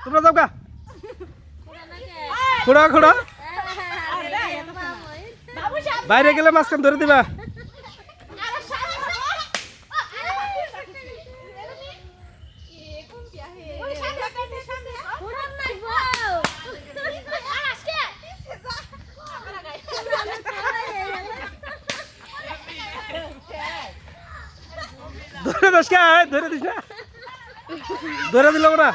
তোমরা যাও গা খোড়া খোড়া বাইরে গেলে মাঝখান ধরে দিবা ধরে দিস কে ধরে দিস না ধরে দিল ওরা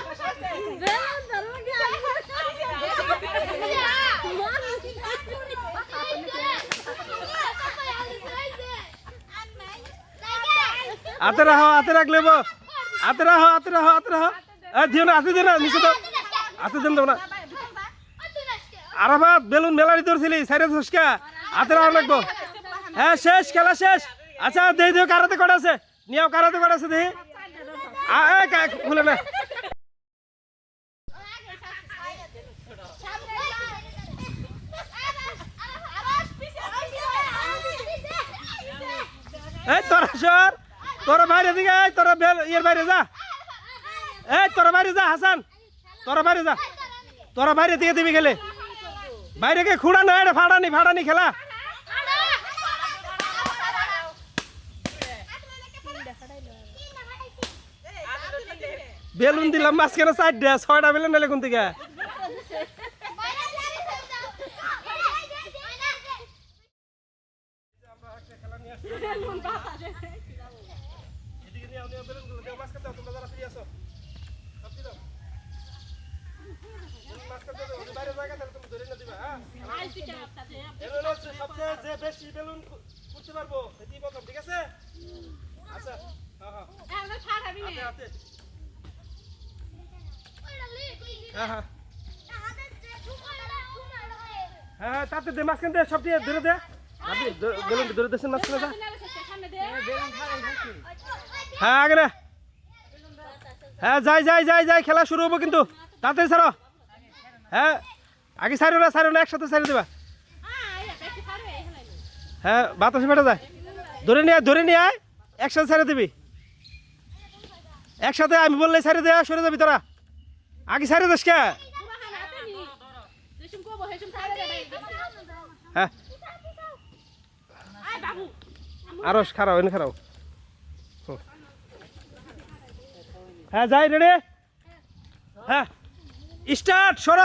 হাতে রাখো হাতে রাখলে হাতে রাখো হাতে রাখো হাতে রাখো দিও না হাতে দিও না নিচে তো হাতে দেন দেবো না আরাফাত বেলুন মেলারি ধরছিলি সাইডে ধসকা হাতে রাখা লাগবো হ্যাঁ শেষ খেলা শেষ আচ্ছা দেখি দিও কারাতে কটা আছে নিও কারাতে কটা আছে দেখি খুলে না এই তোরা সর তোরা বাইরে দিকে তোরা ইয়ের বাইরে যা এই তোরা বাইরে যা হাসান তোরা বাইরে যা তোরা বাইরে দিকে দিবি খেলে বাইরে কে খুঁড়া না এটা ফাড়ানি ফাড়ানি খেলা বেলুন দিলাম মাঝখানে 4টা 6টা বেলুন নিলে কোন থেকে সবচেয়ে বেশি বেলুন করতে পারবো এটি প্রথম ঠিক আছে আচ্ছা হ্যাঁ হ্যাঁ তাতে দে মাঝখান দে সবটি ধরে দে বেলুন ধরে দেশেন মাঝখানে হ্যাঁ আগে না হ্যাঁ যাই যাই যাই যাই খেলা শুরু হবো কিন্তু তাড়াতাড়ি ছাড়ো হ্যাঁ আগে ছাড়ো না একসাথে ছাড়ে দেবা হ্যাঁ বাতাসে ফেটে যায় ধরে নিয়ে আয় একসাথে ছাড়ে দিবি একসাথে আমি বললে ছাড়ে দেয়া সরে যাবি তোরা আগে ছাড়ে দিস কে হ্যাঁ আরো খারাপ এনে খারাপ হ্যাঁ যাই রেডি হ্যাঁ স্টার্ট সরা